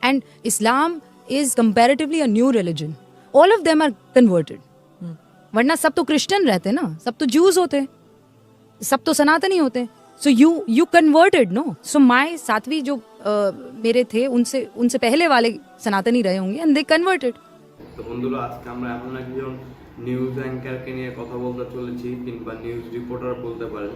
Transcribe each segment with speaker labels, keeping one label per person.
Speaker 1: And Islam is comparatively a new religion. All of them are converted. वरना सब तो Christian रहते ना, सब तो ज्यूज होते, सब तो सनातनी होते. So you converted, no? So my सातवीं जो मेरे थे उनसे पहले वाले सनातनी रहे होंगे and they converted.
Speaker 2: তো বন্ধুরা, আজকে আমরা এমন একজন নিউজ অ্যাঙ্কারকে নিয়ে কথা বলতে চলেছি, কিংবা নিউজ রিপোর্টার বলতে পারেন.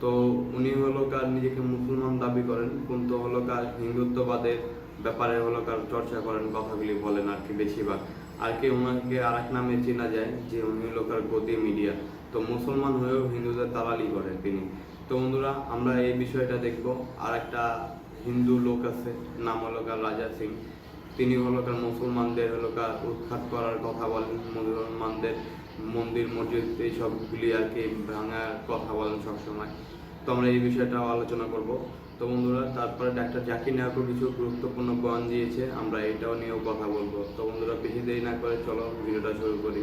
Speaker 2: তো উনি হলো কার নিজেকে মুসলমান দাবি করেন, কিন্তু হলো কার হিন্দুত্ববাদের ব্যাপারে হলো কার চর্চা করেন, কথাগুলি বলেন আর কি বেশিরভাগ. আর কি ওনাকে আর এক নামে চেনা যায় যে উনি হলো কার গতি মিডিয়া. তো মুসলমান হয়েও হিন্দুদের দালালি করেন তিনি. তো বন্ধুরা, আমরা এই বিষয়টা দেখব. আর একটা হিন্দু লোক আছে, নাম হলো কার রাজা সিং. তিনি হলো কার মুসলমানদের হলো কার উৎখাত করার কথা বলেন, মুসলমানদের মন্দির মসজিদ এইসবগুলি আর কি ভাঙার কথা বলেন সবসময়. তো আমরা এই বিষয়টা আলোচনা করব. তো বন্ধুরা, তারপরে ডাক্তার জাকির নায়কও কিছু গুরুত্বপূর্ণ বয়ান দিয়েছে, আমরা এটাও নিয়েও কথা বলবো. তো বন্ধুরা, বেশি দেরি না করে চলো ভিডিওটা শুরু করি.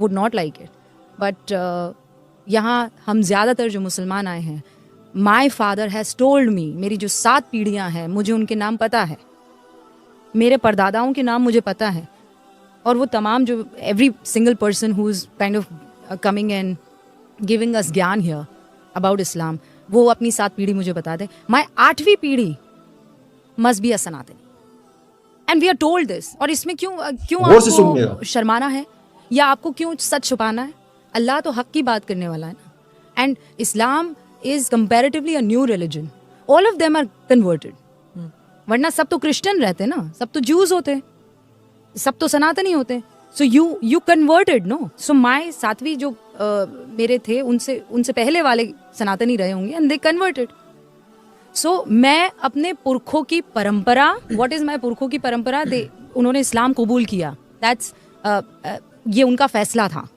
Speaker 1: Would not like it, but यहाँ हम ज़्यादातर जो मुसलमान आए हैं, my father has told me, मेरी जो 7 पीढ़ियाँ हैं मुझे उनके नाम पता है, मेरे परदादाओं के नाम मुझे पता है. और वो तमाम जो every single person who is kind of coming and giving us ज्ञान हियर अबाउट इस्लाम, वो अपनी 7 पीढ़ी मुझे बता दे. माई 8वीं पीढ़ी must be a Sanatani, and we are told this. और इसमें क्यों आपको शर्माना है या आपको क्यों सच छुपाना है? अल्लाह तो हक की बात करने वाला है ना. And Islam is comparatively a new religion. All of them are converted. वरना सब तो क्रिश्चियन रहते ना, सब तो ज्यूज होते, सब तो सनातनी होते. So you converted, no? So my 7वीं जो मेरे थे उनसे पहले वाले सनातनी रहे होंगे एंड दे कन्वर्टेड. सो मैं अपने पुरखों की परंपरा, व्हाट इज माय पुरखों की परंपरा, उन्होंने इस्लाम कबूल किया, दैट्स ये उनका फैसला था.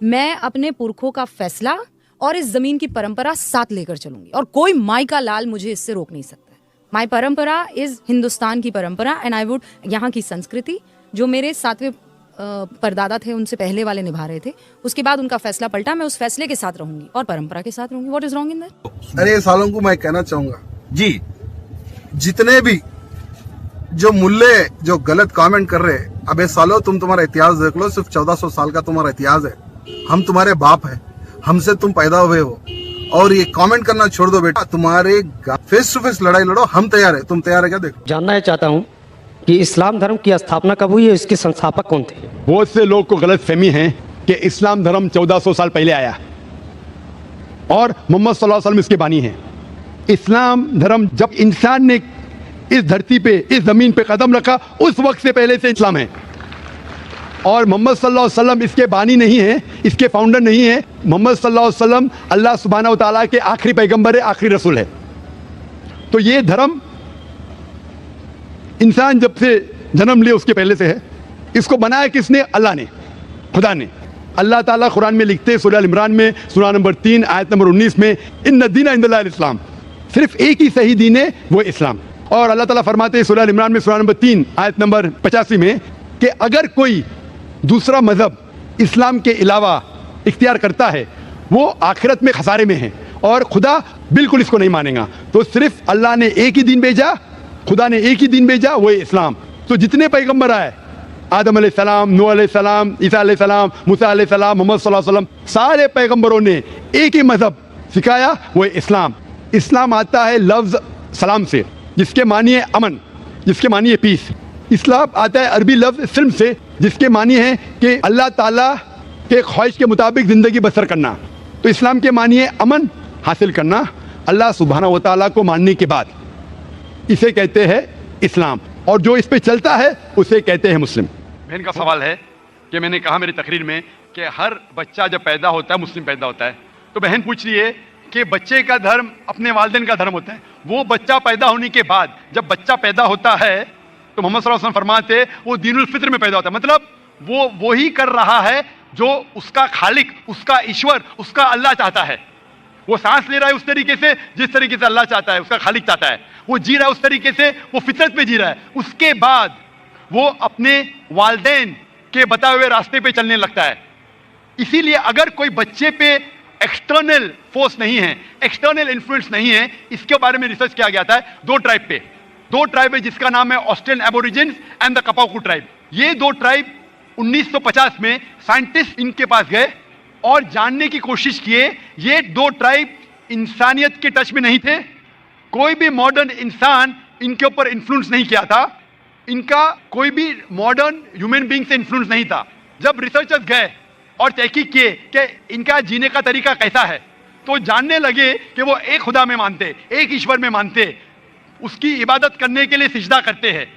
Speaker 1: मैं अपने पुरखों का फैसला और इस जमीन की परंपरा साथ लेकर चलूंगी, और कोई माई का लाल मुझे इससे रोक नहीं सकता. माई परंपरा इज हिंदुस्तान की परंपरा, एंड आई वुड, यहाँ की संस्कृति जो मेरे 7वें परदादा थे उनसे पहले वाले निभा रहे थे, उसके बाद उनका फैसला पलटा, मैं उस फैसले के साथ रहूंगी और परंपरा के साथ रहूंगी. What is wrong in that?
Speaker 3: अरे सालों को मैं कहना चाहूंगा जी, जितने भी जो मुल्ले जो गलत कमेंट कर रहे हैं, अबे सालो तुम तुम्हारा इतिहास देख लो, सिर्फ 1400 साल का तुम्हारा इतिहास है. हम तुम्हारे बाप है, हमसे तुम पैदा हुए हो, और ये कमेंट करना छोड़ दो बेटा. तुम्हारे फेस टू फेस लड़ाई लड़ो, हम तैयार है. तुम तैयार है क्या? देखो, जानना
Speaker 4: चाहता हूँ कि इस्लाम धर्म की स्थापना कब हुई है, इसके संस्थापक कौन थे?
Speaker 5: बहुत से लोग को गलत फहमी है कि इस्लाम धर्म 1400 साल पहले आया और मोहम्मद सल्लल्लाहु अलैहि वसल्लम इसके बानी है. इस्लाम धर्म जब इंसान ने इस धरती पे, इस जमीन पे कदम रखा, उस वक्त से पहले से इस्लाम है. और मोहम्मद सल्लल्लाहु अलैहि वसल्लम इसके बानी नहीं है, इसके फाउंडर नहीं है. मोहम्मद सल्लल्लाहु अलैहि वसल्लम अल्लाह सुब्हानहू व तआला के आखिरी पैगंबर है, आखिरी रसूल है. तो ये धर्म इंसान जब से जन्म लिया उसके पहले से है. इसको बनाया किसने? अल्लाह ने, खुदा ने. अल्लाह ताला कुरान में लिखते हैं, सूरह अल इमरान में सूरह नंबर 3 आयत नंबर 19 में, इन्ना दीना इंदल्लाहिल इस्लाम, सिर्फ एक ही सही दीन है, वो इस्लाम. और अल्लाह ताला फरमाते हैं सूरह अल इमरान में सूरह नंबर 3 आयत नंबर 85 में कि अगर कोई दूसरा मजहब इस्लाम के अलावा इख्तियार करता है, वो आखिरत में खसारे में है और खुदा बिल्कुल इसको नहीं मानेगा. तो सिर्फ अल्लाह ने एक ही दीन भेजा, खुदा ने एक ही दीन भेजा, वो है इस्लाम. तो जितने पैगंबर आए, आदम अलैहिस्सलाम, नूह अलैहिस्सलाम, ईसा अलैहिस्सलाम, मूसा अलैहिस्सलाम, मोहम्मद सल्लल्लाहु अलैहि वसल्लम, सारे पैगंबरों ने एक ही मजहब सिखाया, वो है इस्लाम. इस्लाम आता है लफ्ज़ सलाम से, जिसके मानी है अमन, जिसके मानी है पीस. इस्लाम आता है अरबी लफ्ज़ सिल्म से, जिसके मानी है कि अल्लाह ताला के ख्वाहिश के मुताबिक ज़िंदगी बसर करना. तो इस्लाम के मानी है अमन हासिल करना, अल्लाह सुब्हानहू व तआला को मानने के बाद. इसे कहते हैं इस्लाम, और जो इस पे चलता है उसे कहते हैं मुस्लिम. बहन का सवाल है कि मैंने कहा मेरी तकरीर में कि हर बच्चा जब पैदा होता है मुस्लिम पैदा होता है. तो बहन पूछ रही है कि बच्चे का धर्म अपने वालिदैन का धर्म होता है. वो बच्चा पैदा होने के बाद, जब बच्चा पैदा होता है तो मोहम्मद सल्लल्लाहु अलैहि वसल्लम फरमाते वो दीनुल फित्र में पैदा होता है. मतलब वो ही कर रहा है जो उसका खालिक, उसका ईश्वर, उसका अल्लाह चाहता है. वो सांस ले रहा है उस तरीके से जिस तरीके से अल्लाह चाहता है, उसका खालिक चाहता है. वो जी रहा है उस तरीके से, वो फितरत में जी रहा है. उसके बाद वो अपने वालिदैन के बताए हुए रास्ते पे चलने लगता है। इसीलिए अगर कोई बच्चे पे एक्सटर्नल फोर्स नहीं है, एक्सटर्नल इन्फ्लुएंस नहीं है, इसके बारे में रिसर्च किया गया था दो ट्राइब पे। दो ट्राइब है जिसका नाम है Australian Aborigines and the Kapaku tribe. ये दो ट्राइब 1950 में साइंटिस्ट इनके पास गए और जानने की कोशिश किए। ये दो ट्राइब इंसानियत के टच में नहीं थे, कोई भी मॉडर्न इंसान इनके ऊपर इन्फ्लुएंस नहीं किया था, इनका कोई भी मॉडर्न ह्यूमन बीइंग से इन्फ्लुएंस नहीं था। जब रिसर्चर्स गए और तहकीक किए कि इनका जीने का तरीका कैसा है, तो जानने लगे कि वो एक खुदा में मानते, एक ईश्वर में मानते, उसकी इबादत करने के लिए सिजदा करते हैं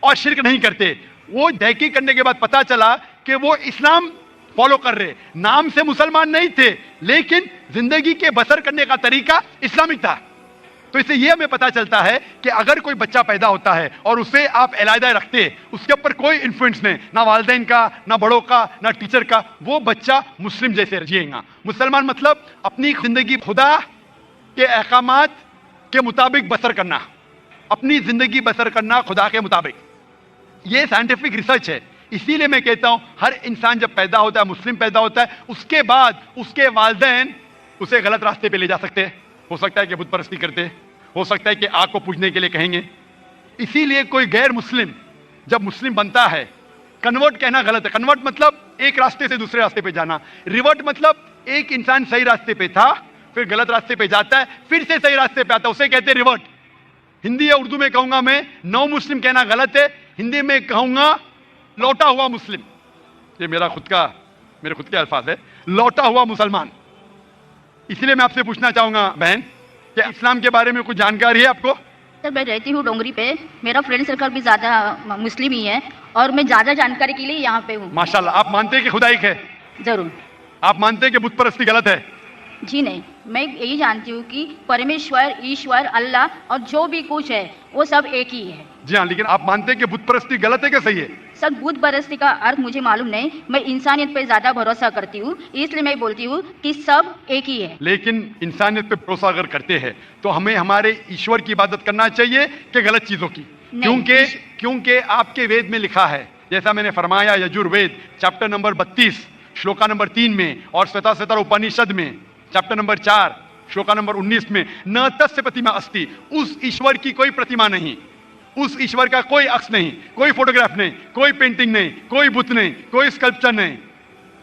Speaker 5: और शिर्क नहीं करते। वो तहकीक करने के बाद पता चला कि वो इस्लाम फॉलो कर रहे, नाम से मुसलमान नहीं थे, लेकिन जिंदगी के बसर करने का तरीका इस्लामिक था। तो इससे यह हमें पता चलता है कि अगर कोई बच्चा पैदा होता है और उसे आप अलहदा रखते, उसके ऊपर कोई इन्फ्लुएंस नहीं, ना वालिदैन का, ना बड़ों का, ना टीचर का, वो बच्चा मुस्लिम जैसे जिएगा। मुसलमान मतलब अपनी जिंदगी खुदा के अहकामात के मुताबिक बसर करना, अपनी जिंदगी बसर करना खुदा के मुताबिक। ये साइंटिफिक रिसर्च है। इसीलिए मैं कहता हूं हर इंसान जब पैदा होता है, मुस्लिम पैदा होता है, उसके बाद उसके वालिदैन उसे गलत रास्ते पे ले जा सकते हैं। हो सकता है कि बुत परस्ती करते, हो सकता है कि आग को पूजने के लिए कहेंगे। इसीलिए कोई गैर मुस्लिम जब मुस्लिम बनता है, कन्वर्ट कहना गलत है। कन्वर्ट मतलब एक रास्ते से दूसरे रास्ते पे जाना, रिवर्ट मतलब एक इंसान सही रास्ते पे था, फिर गलत रास्ते पे जाता है, फिर से सही रास्ते पे आता है, उसे कहते हैं रिवर्ट। हिंदी या उर्दू में कहूंगा मैं, नौ मुस्लिम कहना गलत है, हिंदी में कहूंगा लौटा हुआ मुस्लिम। ये मेरे खुद के अल्फाज है, लौटा हुआ मुसलमान। इसलिए मैं आपसे पूछना चाहूंगा बहन, क्या इस्लाम के बारे में कुछ जानकारी है आपको?
Speaker 6: सर मैं रहती हूँ डोंगरी पे, मेरा फ्रेंड सर्कल भी ज़्यादा मुस्लिम ही है और मैं ज़्यादा जानकारी के लिए यहाँ पे हूँ।
Speaker 5: माशाल्लाह। आप मानते हैं कि खुदा एक है?
Speaker 6: ज़रूर।
Speaker 5: आप मानते हैं कि बुत परस्ती गलत है?
Speaker 6: जी नहीं, मैं यही जानती हूँ कि परमेश्वर, ईश्वर, अल्लाह और जो भी कुछ है वो सब एक ही है।
Speaker 5: जी हाँ, लेकिन आप मानते हैं कि बुत परस्ती गलत है क्या सही है?
Speaker 6: सर बुत परस्ती का अर्थ मुझे मालूम नहीं, मैं इंसानियत पे ज़्यादा भरोसा करती हूँ, इसलिए मैं बोलती हूँ कि सब एक ही है।
Speaker 5: लेकिन इंसानियत पे भरोसा अगर करते हैं तो हमें हमारे ईश्वर की इबादत करना चाहिए कि गलत चीजों की? क्योंकि आपके वेद में लिखा है, जैसा मैंने फरमाया, Yajurveda chapter number 32 shloka number 3 में और श्वेताश्वतर उपनिषद में चैप्टर नंबर 4 श्लोका नंबर 19 में, न तस्य प्रतिमा अस्ति, उस ईश्वर की कोई प्रतिमा नहीं, उस ईश्वर का कोई अक्ष नहीं, कोई फोटोग्राफ नहीं, कोई पेंटिंग नहीं, कोई बुत नहीं, कोई स्कल्पचर नहीं।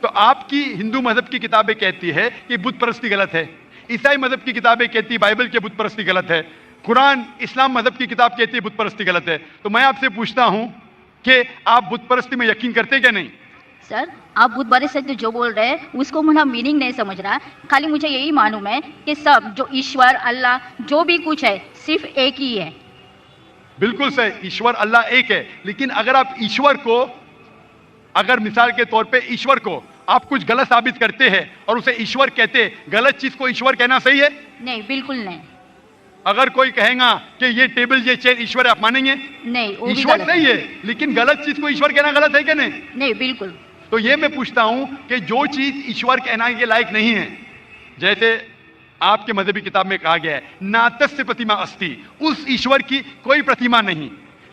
Speaker 5: तो आपकी हिंदू मजहब की किताबें कहती है कि बुत परस्ती गलत है, ईसाई मजहब की किताबें कहती है बाइबल के बुत परस्ती गलत है, कुरान इस्लाम मजहब की किताब कहती है बुत परस्ती गलत है। तो मैं आपसे पूछता हूं कि आप बुत परस्ती में यकीन करते क्या नहीं?
Speaker 6: सर आप बुत परस्ती जो बोल रहे हैं उसको मेरा मीनिंग नहीं समझ रहा, खाली मुझे यही मालूम है कि सब जो ईश्वर, अल्लाह, जो भी कुछ है सिर्फ एक ही है।
Speaker 5: बिल्कुल सही, ईश्वर अल्लाह एक है। लेकिन अगर आप ईश्वर को, अगर मिसाल के तौर पे ईश्वर को आप कुछ गलत साबित करते हैं और उसे ईश्वर कहते, गलत चीज को ईश्वर कहना सही है? नहीं,
Speaker 6: बिल्कुल नहीं।
Speaker 5: अगर कोई कहेगा कि ये टेबल, ये चेयर ईश्वर है, आप मानेंगे?
Speaker 6: नहीं,
Speaker 5: ईश्वर सही है, लेकिन गलत चीज को ईश्वर कहना गलत है क्या? नहीं,
Speaker 6: बिल्कुल।
Speaker 5: तो ये मैं पूछता हूं कि जो चीज ईश्वर कहना के लायक नहीं है, जैसे आपके मजहबी किताब में कहा गया है नातस्य प्रतिमा अस्ति, उस ईश्वर की कोई प्रतिमा नहीं,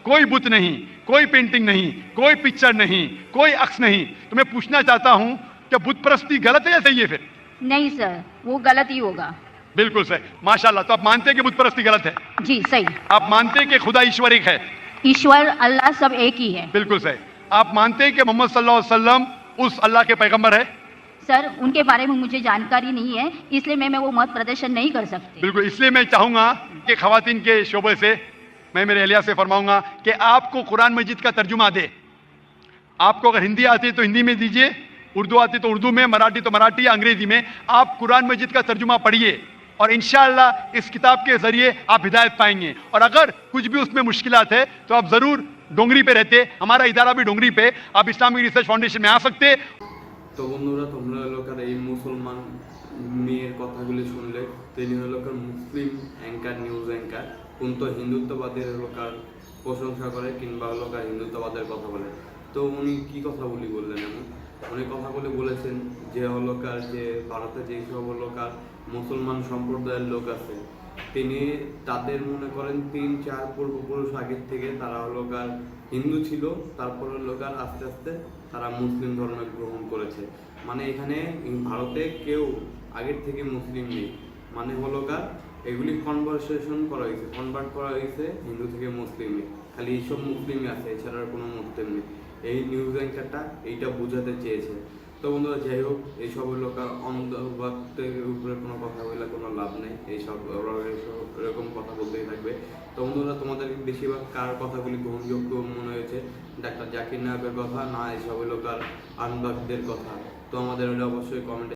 Speaker 5: कोई बुत नहीं, कोई पेंटिंग नहीं, कोई पिक्चर नहीं, कोई अक्ष नहीं। तो मैं पूछना चाहता हूं कि बुत परस्ती गलत है या सही है? फिर
Speaker 6: नहीं सर, वो गलत ही होगा।
Speaker 5: बिल्कुल सही, माशाल्लाह। तो आप मानते हैं कि बुत परस्ती गलत है?
Speaker 6: जी सही।
Speaker 5: आप मानते हैं कि खुदा ईश्वर एक है?
Speaker 6: ईश्वर, अल्लाह सब एक ही है।
Speaker 5: बिल्कुल सही। आप मानते हैं कि मोहम्मद सल्लल्लाहु अलैहि वसल्लम उस अल्लाह के पैगंबर है?
Speaker 6: सर उनके बारे में मुझे जानकारी नहीं है, इसलिए मैं वो मत प्रदर्शन नहीं कर सकती।
Speaker 5: बिल्कुल, इसलिए मैं चाहूंगा कि खवातीन के शोबे से मैं मेरे एहलिया से फरमाऊंगा कि आपको कुरान मजीद का तर्जुमा दे। आपको अगर हिंदी आती है तो हिंदी में दीजिए, उर्दू आती तो उर्दू में, मराठी तो मराठी या अंग्रेजी में, आप कुरान मजीद का तर्जुमा पढ़िए और इंशाअल्लाह इस किताब के जरिए आप हिदायत पाएंगे। और अगर कुछ भी उसमें मुश्किलात है तो आप जरूर डोंगरी पे रहते, हमारा इदारा भी डोंगरी पे, आप इस्लामिक रिसर्च फाउंडेशन में आ सकते।
Speaker 2: তো বন্ধুরা, তোমরা এলাকার এই মুসলমান মেয়ের কথাগুলি শুনলে, তিনি এলাকার মুসলিম অ্যাঙ্কার, নিউজ অ্যাঙ্কার, কিন্তু হিন্দুত্ববাদের এলাকার প্রশংসা করে কিংবা এলাকার হিন্দুত্ববাদের কথা বলে। তো উনি কি কথাগুলি বললেন? এমন উনি কথাগুলি বলেছেন যে এলাকার যে ভারতে যেই সব এলাকার মুসলমান সম্প্রদায়ের লোক আছে, তিনি তাদের মনে করেন 3-4 পূর্বপুরুষ আগের থেকে তারা এলাকার হিন্দু ছিল, তারপর এলাকার আস্তে আস্তে তারা মুসলিম ধর্ম গ্রহণ করেছে। মানে এখানে ভারতে কেউ আগের থেকে মুসলিম নেই, মানে হলো কার এগুলি কনভার্সেশন করা হয়েছে, কনভার্ট করা হয়েছে হিন্দু থেকে মুসলিমে, খালি এইসব মুসলিমই আছে, এছাড়া আর কোনো মুসলিম নেই। এই নিউজ অ্যাঙ্কারটা এইটা বোঝাতে চেয়েছে। তো বন্ধুরা যাই হোক, এইসব হলো কার অন্ধভক্তের উপরে কোনো কথা বলে কোনো লাভ নেই, এইসব ওরা এরকম কথা বলতেই থাকবে। তো বন্ধুরা তোমাদের বেশিরভাগ কার কথাগুলি গ্রহণযোগ্য মনে হয়েছে, ডাক্তার জাকির নায়কের কথা না এইসব হলো কার আনবাকদের কথা? তো আমাদের ওটা অবশ্যই কমেন্টে